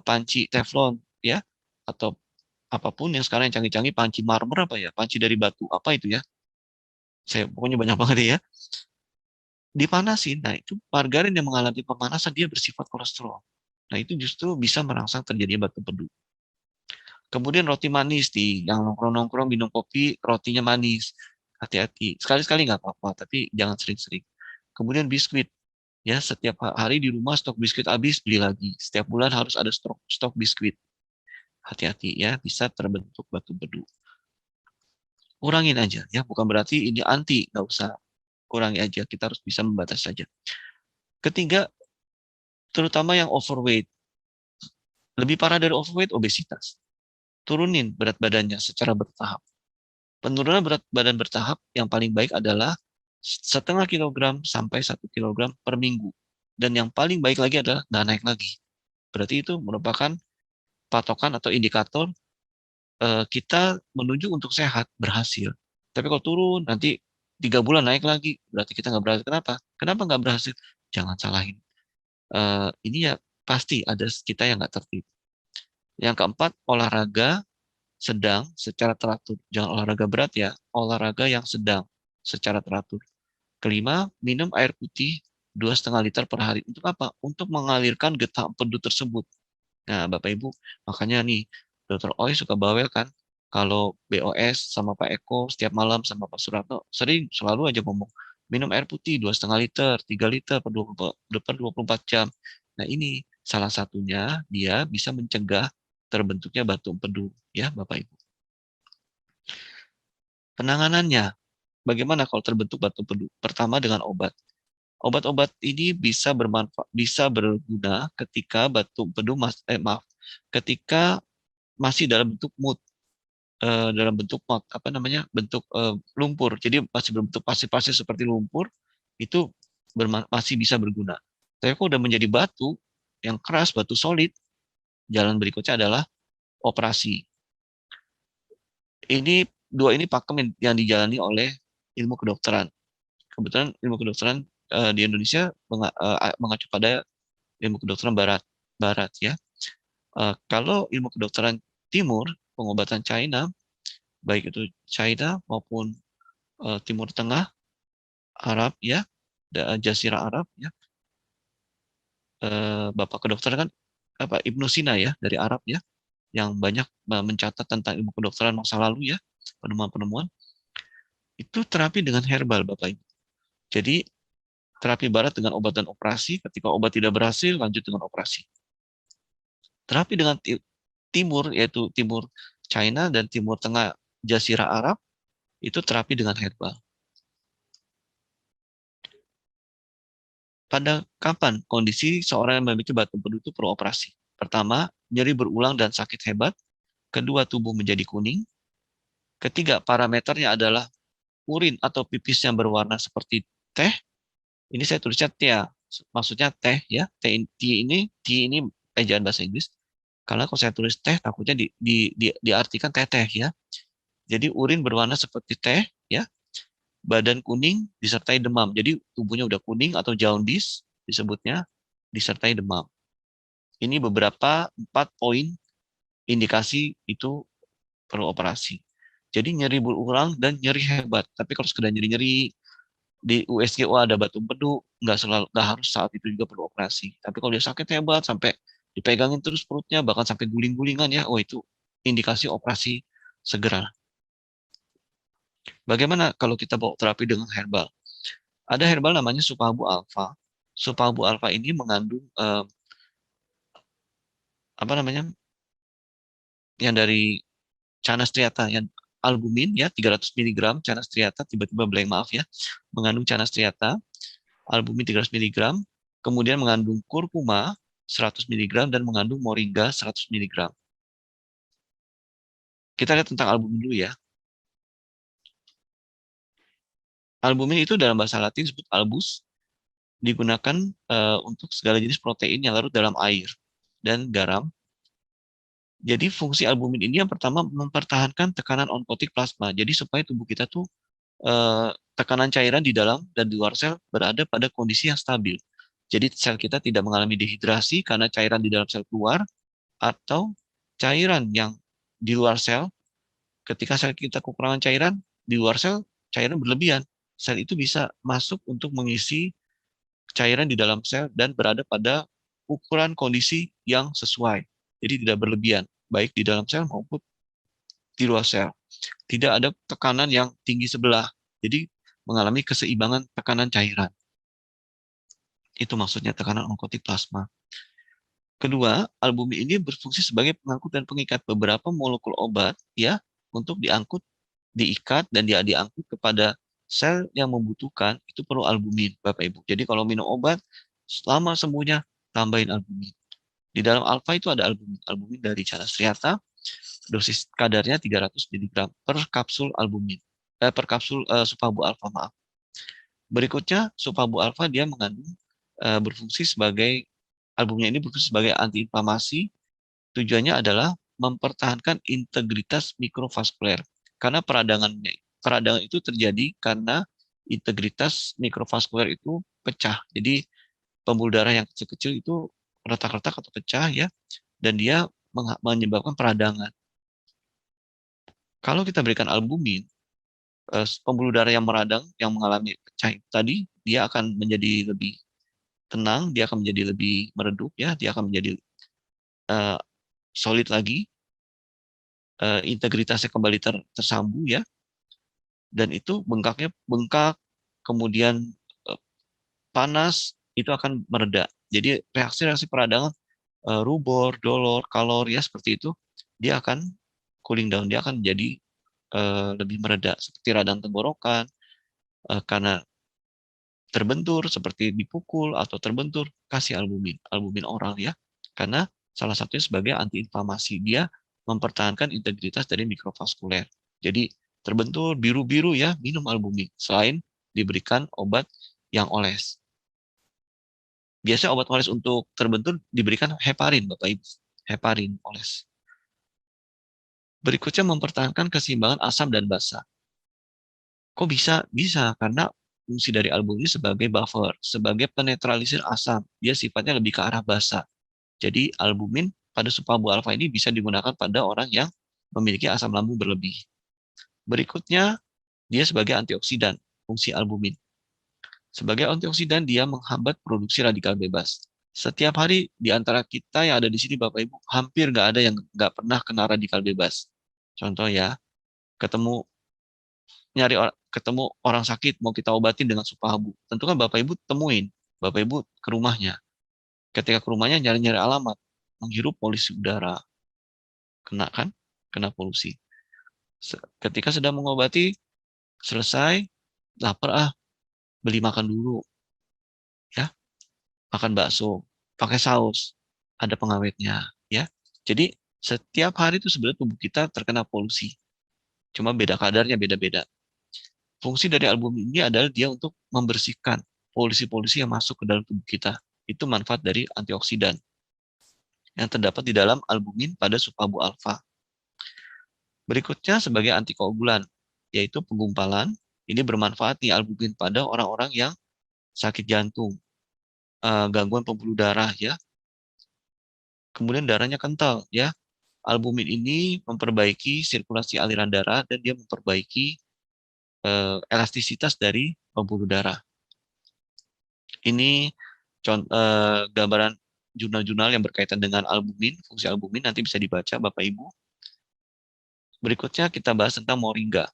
panci teflon ya atau apapun yang sekarang yang canggih-canggih panci marmer apa ya panci dari batu apa itu ya saya pokoknya banyak banget ya dipanasin nah itu margarin yang mengalami pemanasan dia bersifat kolesterol nah itu justru bisa merangsang terjadinya batu empedu kemudian roti manis di yang nongkrong-nongkrong minum kopi rotinya manis hati-hati sekali-sekali nggak apa-apa tapi jangan sering-sering kemudian biskuit ya setiap hari di rumah stok biskuit habis beli lagi setiap bulan harus ada stok biskuit hati-hati ya bisa terbentuk batu empedu kurangin aja ya bukan berarti ini anti nggak usah kurangi aja kita harus bisa membatasi saja ketiga terutama yang overweight lebih parah dari overweight obesitas turunin berat badannya secara bertahap penurunan berat badan bertahap yang paling baik adalah setengah kilogram sampai 1 kilogram per minggu dan yang paling baik lagi adalah nggak naik lagi berarti itu merupakan patokan atau indikator kita menuju untuk sehat berhasil. Tapi kalau turun nanti 3 bulan naik lagi berarti kita nggak berhasil. Kenapa? Kenapa nggak berhasil? Jangan salahin. Ini ya pasti ada kita yang nggak tertib. Yang keempat olahraga sedang secara teratur. Jangan olahraga berat ya, olahraga yang sedang secara teratur. Kelima, minum air putih 2,5 liter per hari. Untuk apa? Untuk mengalirkan getah empedu tersebut. Nah, Bapak Ibu, makanya nih, Dokter Oi suka bawel kan, kalau BOS sama Pak Eko setiap malam sama Pak Suratno, sering selalu aja ngomong, minum air putih 2,5 liter, 3 liter per 24 jam. Nah, ini salah satunya dia bisa mencegah terbentuknya batu empedu, ya Bapak Ibu. Penanganannya, bagaimana kalau terbentuk batu empedu? Pertama dengan obat. Obat-obat ini bisa bermanfaat, bisa berguna ketika batu empedu maaf, ketika masih dalam bentuk mood dalam bentuk apa namanya bentuk lumpur jadi masih berbentuk pasir-pasir seperti lumpur itu masih bisa berguna tapi kalau udah menjadi batu yang keras batu solid jalan berikutnya adalah operasi ini dua ini pakem yang dijalani oleh ilmu kedokteran kebetulan ilmu kedokteran di Indonesia mengacu pada ilmu kedokteran barat ya kalau ilmu kedokteran timur pengobatan China baik itu China maupun Timur Tengah, Arab ya, Jazirah Arab ya. Bapak kedokteran kan apa Ibnu Sina ya dari Arab ya, yang banyak mencatat tentang ilmu kedokteran masa lalu ya, penemuan-penemuan. Itu terapi dengan herbal Bapak Ibu. Jadi terapi barat dengan obat dan operasi, ketika obat tidak berhasil lanjut dengan operasi. Terapi dengan timur yaitu timur China dan Timur Tengah Jazirah Arab itu terapi dengan herbal. Pada kapan kondisi seorang yang memiliki batuk empedu itu perlu operasi? Pertama, nyeri berulang dan sakit hebat. Kedua, tubuh menjadi kuning. Ketiga, parameternya adalah urin atau pipis yang berwarna seperti teh. Ini saya tulisnya tea, maksudnya teh ya. T ini ejaan bahasa Inggris. Karena kalau saya tulis teh, takutnya diartikan teteh ya. Jadi urin berwarna seperti teh ya. Badan kuning disertai demam. Jadi tubuhnya udah kuning atau jaundice disebutnya disertai demam. Ini beberapa 4 poin indikasi itu perlu operasi. Jadi nyeri berulang dan nyeri hebat. Tapi kalau sekedar nyeri-nyeri di USG, ada batu empedu, nggak harus saat itu juga perlu operasi. Tapi kalau dia sakit hebat sampai dipegangin terus perutnya, bahkan sampai guling-gulingan ya, itu indikasi operasi segera. Bagaimana kalau kita bawa terapi dengan herbal? Ada herbal namanya Supabu alfa. Supabu alfa ini mengandung apa namanya? Yang dari Canas striata, yang albumin ya 300 mg Canas striata, tiba-tiba blank, maaf ya. Mengandung Canas striata, albumin 300 mg, kemudian mengandung kurkuma 100 mg dan mengandung moringa 100 mg. Kita lihat tentang albumin dulu ya. Albumin itu dalam bahasa Latin disebut albus, digunakan untuk segala jenis protein yang larut dalam air dan garam. Jadi fungsi albumin ini yang pertama mempertahankan tekanan onkotik plasma. Jadi supaya tubuh kita tuh tekanan cairan di dalam dan di luar sel berada pada kondisi yang stabil. Jadi sel kita tidak mengalami dehidrasi karena cairan di dalam sel keluar, atau cairan yang di luar sel, ketika sel kita kekurangan cairan, di luar sel cairan berlebihan. Sel itu bisa masuk untuk mengisi cairan di dalam sel dan berada pada ukuran kondisi yang sesuai. Jadi tidak berlebihan, baik di dalam sel maupun di luar sel. Tidak ada tekanan yang tinggi sebelah. Jadi mengalami keseimbangan tekanan cairan. Itu maksudnya tekanan onkotik plasma. Kedua, albumin ini berfungsi sebagai pengangkut dan pengikat beberapa molekul obat ya, untuk diikat dan dia diangkut kepada sel yang membutuhkan. Itu perlu albumin, Bapak Ibu. Jadi kalau minum obat, selama sembuhnya tambahin albumin. Di dalam alfa itu ada albumin. Albumin dari Canas striata, dosis kadarnya 300 mg per kapsul albumin. Per kapsul Supabu alfa, maaf. Berikutnya, Supabu alfa dia mengandung berfungsi sebagai, albumnya ini berfungsi sebagai antiinflamasi. Tujuannya adalah mempertahankan integritas mikrovaskuler. Karena peradangan itu terjadi karena integritas mikrovaskuler itu pecah. Jadi pembuluh darah yang kecil-kecil itu retak-retak atau pecah ya, dan dia menyebabkan peradangan. Kalau kita berikan albumin, pembuluh darah yang meradang, yang mengalami pecah tadi, dia akan menjadi lebih tenang, dia akan menjadi lebih meredup ya, dia akan menjadi solid lagi, integritasnya kembali tersambung ya, dan itu bengkak, kemudian panas itu akan mereda. Jadi reaksi-reaksi peradangan, rubor, dolor, kalor ya seperti itu, dia akan cooling down, dia akan menjadi lebih mereda, seperti radang tenggorokan karena terbentur seperti dipukul atau terbentur, kasih albumin oral ya, karena salah satunya sebagai antiinflamasi, dia mempertahankan integritas dari mikrovaskuler. Jadi terbentur biru-biru ya, minum albumin selain diberikan obat yang oles. Biasanya obat oles untuk terbentur diberikan heparin, Bapak Ibu, heparin oles. Berikutnya mempertahankan keseimbangan asam dan basa. Kok bisa? Bisa karena fungsi dari albumin sebagai buffer, sebagai penetralisir asam. Dia sifatnya lebih ke arah basa. Jadi albumin pada Supabu alfa ini bisa digunakan pada orang yang memiliki asam lambung berlebih. Berikutnya, dia sebagai antioksidan, fungsi albumin. Sebagai antioksidan, dia menghambat produksi radikal bebas. Setiap hari di antara kita yang ada di sini, Bapak Ibu, hampir nggak ada yang nggak pernah kena radikal bebas. Contoh ya, ketemu orang sakit mau kita obatin dengan Supabu. Tentu kan Bapak Ibu temuin, Bapak Ibu ke rumahnya. Ketika ke rumahnya nyari-nyari alamat, menghirup polusi udara. Kena kan? kena polusi. Ketika sedang mengobati, selesai, lapar beli makan dulu, ya, makan bakso, pakai saus, ada pengawetnya, ya. Jadi setiap hari itu sebenarnya tubuh kita terkena polusi, cuma beda kadarnya, beda-beda. Fungsi dari albumin ini adalah dia untuk membersihkan polusi-polusi yang masuk ke dalam tubuh kita. Itu manfaat dari antioksidan yang terdapat di dalam albumin pada supabu alfa. Berikutnya sebagai antikoagulan, yaitu penggumpalan. Ini bermanfaat nih albumin pada orang-orang yang sakit jantung, gangguan pembuluh darah, ya. Kemudian darahnya kental, ya. Albumin ini memperbaiki sirkulasi aliran darah dan dia memperbaiki elastisitas dari pembuluh darah. Ini gambaran jurnal-jurnal yang berkaitan dengan albumin, fungsi albumin nanti bisa dibaca Bapak Ibu. Berikutnya kita bahas tentang moringa.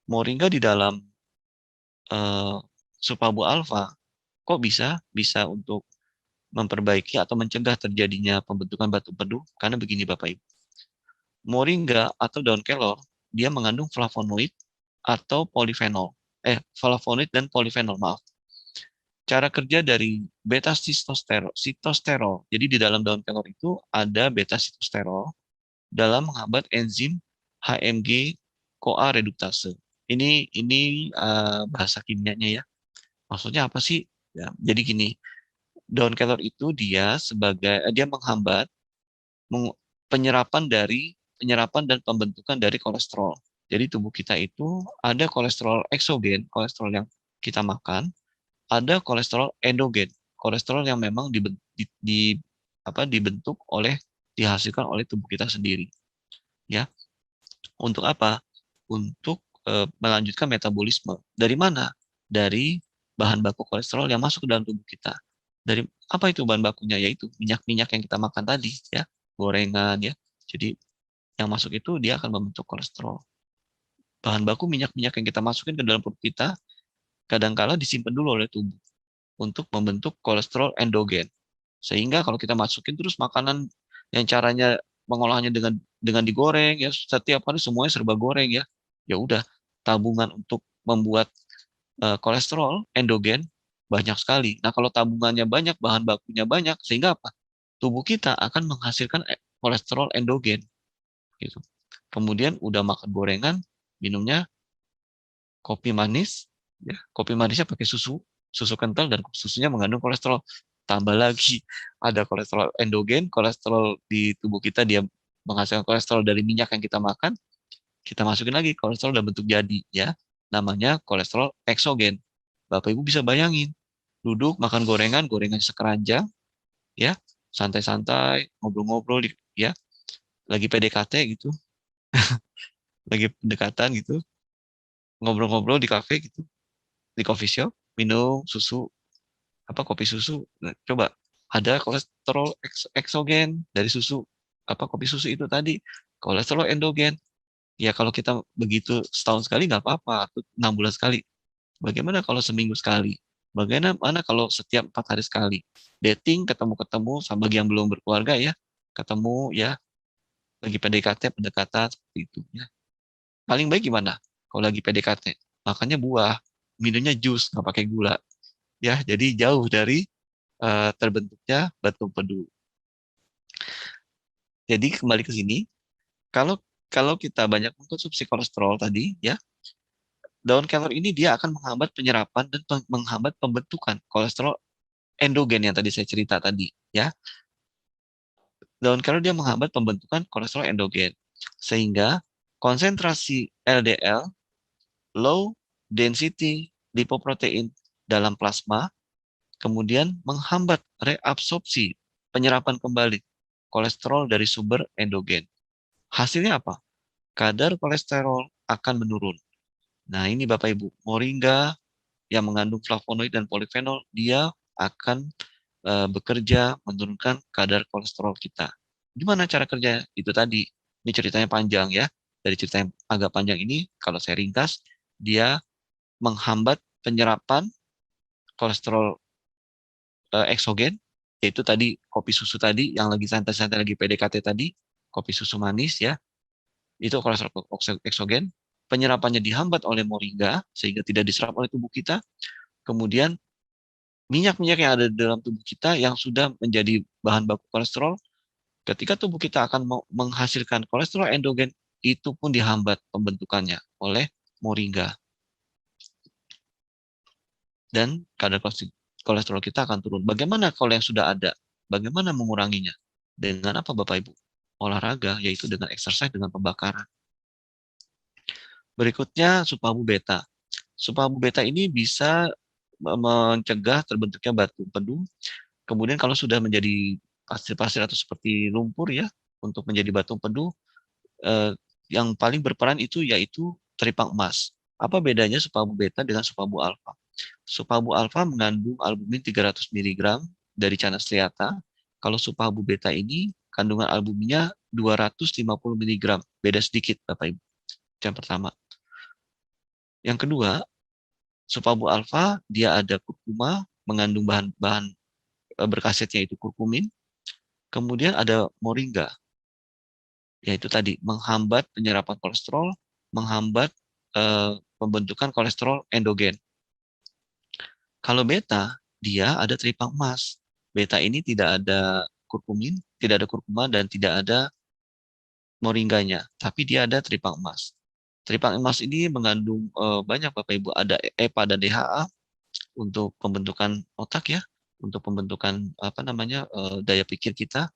Moringa di dalam supabu alfa kok bisa untuk memperbaiki atau mencegah terjadinya pembentukan batu empedu? Karena begini Bapak Ibu. Moringa atau daun kelor dia mengandung flavonoid atau polifenol. Flavonoid dan polifenol, maaf. Cara kerja dari beta sitosterol. Jadi di dalam daun kelor itu ada beta sitosterol dalam menghambat enzim HMG CoA reduktase. Ini bahasa kimianya, ya. Maksudnya apa sih? Ya, jadi gini, daun kelor itu dia menghambat penyerapan dan pembentukan dari kolesterol. Jadi tubuh kita itu ada kolesterol eksogen, kolesterol yang kita makan, ada kolesterol endogen, kolesterol yang memang dibentuk dihasilkan oleh tubuh kita sendiri, ya. Untuk apa? Untuk melanjutkan metabolisme. Dari mana? Dari bahan baku kolesterol yang masuk ke dalam tubuh kita. Dari apa itu bahan bakunya? Yaitu minyak-minyak yang kita makan tadi, ya, gorengan, ya. Jadi yang masuk itu dia akan membentuk kolesterol. Bahan baku minyak-minyak yang kita masukin ke dalam perut kita kadangkala disimpan dulu oleh tubuh untuk membentuk kolesterol endogen. Sehingga kalau kita masukin terus makanan yang caranya mengolahnya dengan digoreng, ya, setiap hari semuanya serba goreng, ya. Ya udah, tabungan untuk membuat kolesterol endogen banyak sekali. Nah, kalau tabungannya banyak, bahan bakunya banyak, sehingga apa? Tubuh kita akan menghasilkan kolesterol endogen, gitu. Kemudian udah makan gorengan, minumnya kopi manis, ya. Kopi manisnya pakai susu kental, dan susunya mengandung kolesterol. Tambah lagi ada kolesterol endogen, kolesterol di tubuh kita dia menghasilkan kolesterol dari minyak yang kita makan, kita masukin lagi kolesterol dalam bentuk jadi, ya. Namanya kolesterol eksogen. Bapak Ibu bisa bayangin, duduk makan gorengan, gorengan sekeranjang, ya, santai-santai, ngobrol-ngobrol, ya, lagi PDKT gitu, lagi pendekatan gitu, ngobrol-ngobrol di kafe gitu, di coffee shop, minum susu, kopi susu. Nah, coba ada kolesterol eksogen dari susu, kopi susu itu tadi, kolesterol endogen. Ya kalau kita begitu setahun sekali nggak apa-apa, atau 6 bulan sekali. Bagaimana kalau seminggu sekali? Bagaimana kalau setiap 4 hari sekali? Dating, ketemu-ketemu, sama bagi yang belum berkeluarga, ya, ketemu, ya, lagi PDKT, pendekatan seperti itu, ya. Paling baik gimana? Kalau lagi PDKT, makannya buah, minumnya jus, nggak pakai gula, ya. Jadi jauh dari terbentuknya batu empedu. Jadi kembali ke sini, kalau kalau kita banyak mengkonsumsi kolesterol tadi, ya, daun kelor ini dia akan menghambat penyerapan dan menghambat pembentukan kolesterol endogen yang tadi saya cerita tadi, ya. Daun kelor dia menghambat pembentukan kolesterol endogen, sehingga konsentrasi LDL, low density lipoprotein, dalam plasma kemudian menghambat reabsorpsi, penyerapan kembali kolesterol dari sumber endogen. Hasilnya apa? Kadar kolesterol akan menurun. Nah, ini Bapak Ibu, moringa yang mengandung flavonoid dan polifenol, dia akan bekerja menurunkan kadar kolesterol kita. Gimana cara kerja? Itu tadi. Ini ceritanya panjang, ya. Dari cerita yang agak panjang ini, kalau saya ringkas, dia menghambat penyerapan kolesterol eksogen, yaitu tadi kopi susu tadi, yang lagi santai-santai lagi PDKT tadi, kopi susu manis, ya. Itu kolesterol eksogen. Penyerapannya dihambat oleh moringa sehingga tidak diserap oleh tubuh kita. Kemudian minyak-minyak yang ada di dalam tubuh kita yang sudah menjadi bahan baku kolesterol, ketika tubuh kita akan menghasilkan kolesterol endogen, itu pun dihambat pembentukannya oleh moringa. Dan kadar kolesterol kita akan turun. Bagaimana kalau yang sudah ada? Bagaimana menguranginya? Dengan apa Bapak Ibu? Olahraga, yaitu dengan exercise, dengan pembakaran. Berikutnya supabu beta. Supabu beta ini bisa mencegah terbentuknya batu empedu. Kemudian kalau sudah menjadi pasir-pasir atau seperti lumpur ya, untuk menjadi batu empedu, yang paling berperan itu yaitu teripang emas. Apa bedanya supabu beta dengan supabu alfa? Supabu alfa mengandung albumin 300 mg dari canas striata. Kalau supabu beta ini kandungan albuminnya 250 mg. Beda sedikit Bapak Ibu. Yang pertama. Yang kedua, supabu alfa dia ada kurkuma, mengandung bahan-bahan berkasitnya itu kurkumin. Kemudian ada moringa, yaitu tadi menghambat penyerapan kolesterol, menghambat pembentukan kolesterol endogen. Kalau beta, dia ada teripang emas. Beta ini tidak ada kurkumin, tidak ada kurkuma, dan tidak ada moringganya, tapi dia ada teripang emas. Teripang emas ini mengandung banyak Bapak Ibu, ada EPA dan DHA untuk pembentukan otak ya, untuk pembentukan apa namanya daya pikir kita,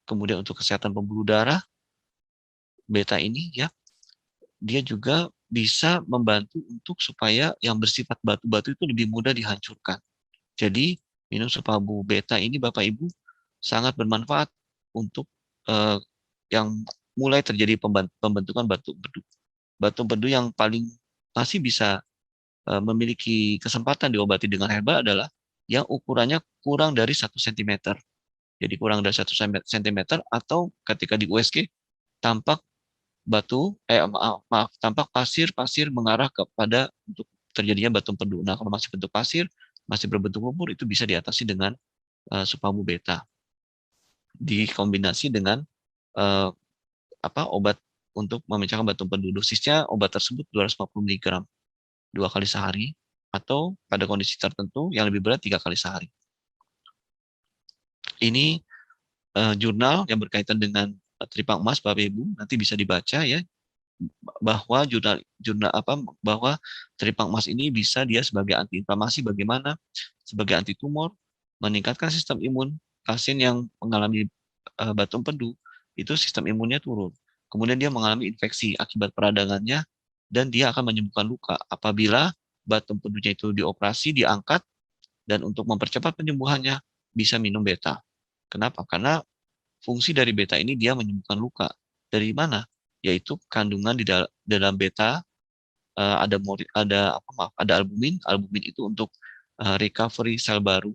kemudian untuk kesehatan pembuluh darah, beta ini ya, dia juga bisa membantu untuk supaya yang bersifat batu-batu itu lebih mudah dihancurkan. Jadi minum supabu beta ini Bapak Ibu sangat bermanfaat untuk yang mulai terjadi pembentukan batu empedu. Batu empedu yang paling masih bisa memiliki kesempatan diobati dengan herbal adalah yang ukurannya kurang dari 1 cm. Jadi kurang dari 1 cm atau ketika di USG tampak tampak pasir mengarah kepada untuk terjadinya batu empedu. Nah, kalau masih bentuk pasir, masih berbentuk lumpur, itu bisa diatasi dengan supabu beta. Dikombinasi dengan obat untuk memecahkan batu empedu. Dosisnya obat tersebut 250 mg 2 kali sehari, atau pada kondisi tertentu yang lebih berat 3 kali sehari. Ini jurnal yang berkaitan dengan teripang emas Bapak Ibu, nanti bisa dibaca ya, bahwa bahwa teripang emas ini bisa dia sebagai antiinflamasi, bagaimana sebagai anti tumor, meningkatkan sistem imun. Pasien yang mengalami batu empedu itu sistem imunnya turun, kemudian dia mengalami infeksi akibat peradangannya, dan dia akan menyembuhkan luka apabila batu empedunya itu dioperasi, diangkat, dan untuk mempercepat penyembuhannya bisa minum beta. Kenapa? Karena fungsi dari beta ini dia menyembuhkan luka. Dari mana? Yaitu kandungan di dalam beta ada albumin. Albumin itu untuk recovery sel baru.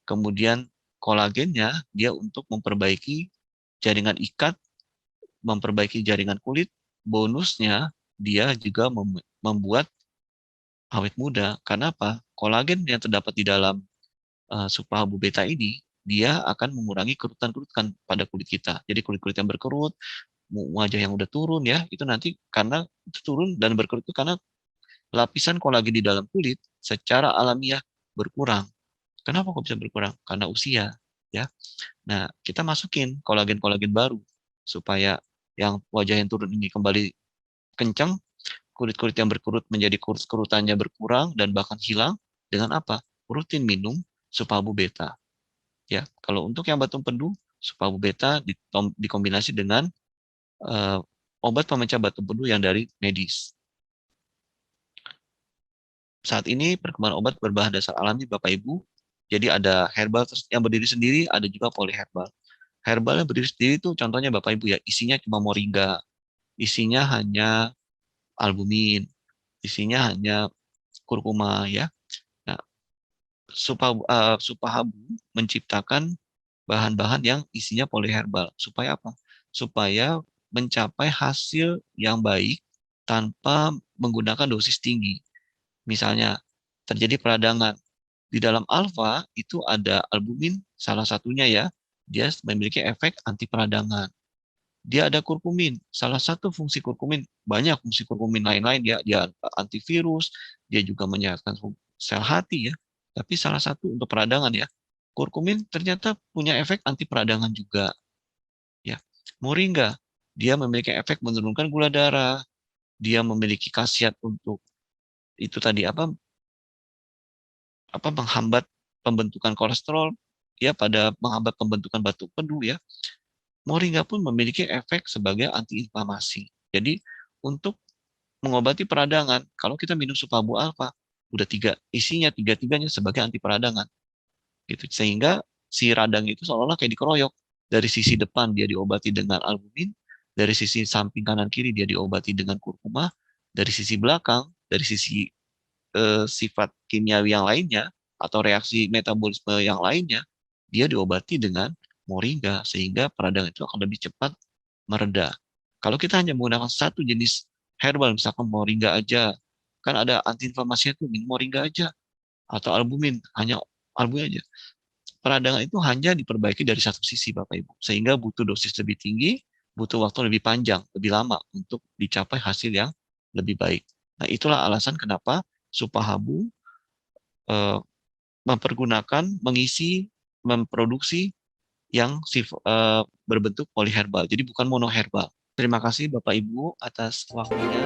Kemudian kolagennya dia untuk memperbaiki jaringan ikat, memperbaiki jaringan kulit. Bonusnya dia juga membuat awet muda. Karena apa? Kolagen yang terdapat di dalam supabu beta ini dia akan mengurangi kerutan-kerutan pada kulit kita. Jadi kulit-kulit yang berkerut, wajah yang udah turun ya, itu nanti karena itu turun dan berkerut itu karena lapisan kolagen di dalam kulit secara alamiah berkurang. Kenapa kok bisa berkurang? Karena usia ya. Nah, kita masukin kolagen-kolagen baru supaya yang wajah yang turun ini kembali kencang, kulit-kulit yang berkerut menjadi kerut-kerutannya berkurang dan bahkan hilang. Dengan apa? Rutin minum supabu beta. Ya, kalau untuk yang batu empedu, supabu beta dikombinasi dengan obat pemecah batu empedu yang dari medis. Saat ini perkembangan obat berbahan dasar alami Bapak Ibu. Jadi ada herbal yang berdiri sendiri, ada juga polyherbal. Herbal yang berdiri sendiri itu contohnya Bapak Ibu ya, isinya cuma moringa, isinya hanya albumin, isinya hanya kurkuma ya. Nah, Supahabu menciptakan bahan-bahan yang isinya polyherbal. Supaya apa? Supaya mencapai hasil yang baik tanpa menggunakan dosis tinggi. Misalnya, terjadi peradangan. Di dalam alfa itu ada albumin, salah satunya ya, dia memiliki efek anti peradangan. dia ada kurkumin. Salah satu fungsi kurkumin, banyak fungsi kurkumin lain-lain ya, dia antivirus, dia juga menyehatkan sel hati ya. Tapi salah satu untuk peradangan ya. Kurkumin ternyata punya efek anti peradangan juga ya. Moringa, dia memiliki efek menurunkan gula darah, dia memiliki khasiat untuk itu tadi apa menghambat pembentukan kolesterol ya, pada menghambat pembentukan batu empedu ya. Moringa pun memiliki efek sebagai antiinflamasi. Jadi untuk mengobati peradangan, kalau kita minum Supabu Alpha, udah isinya tiga-tiganya sebagai anti peradangan. Gitu. Sehingga si radang itu seolah-olah kayak dikeroyok. Dari sisi depan dia diobati dengan albumin, dari sisi samping kanan kiri dia diobati dengan kurkuma, dari sisi belakang, dari sisi sifat kimiawi yang lainnya, atau reaksi metabolisme yang lainnya, dia diobati dengan moringa, sehingga peradangan itu akan lebih cepat mereda. Kalau kita hanya menggunakan satu jenis herbal, misalkan moringa aja, kan ada antiinflamasinya tuh, moringa aja, atau albumin, hanya albumin aja. Peradangan itu hanya diperbaiki dari satu sisi, Bapak Ibu, sehingga butuh dosis lebih tinggi, butuh waktu lebih panjang, lebih lama untuk dicapai hasil yang lebih baik. Nah, itulah alasan kenapa Supahabu eh, mengisi, memproduksi yang berbentuk poliherbal. Jadi bukan monoherbal. Terima kasih Bapak Ibu atas waktunya.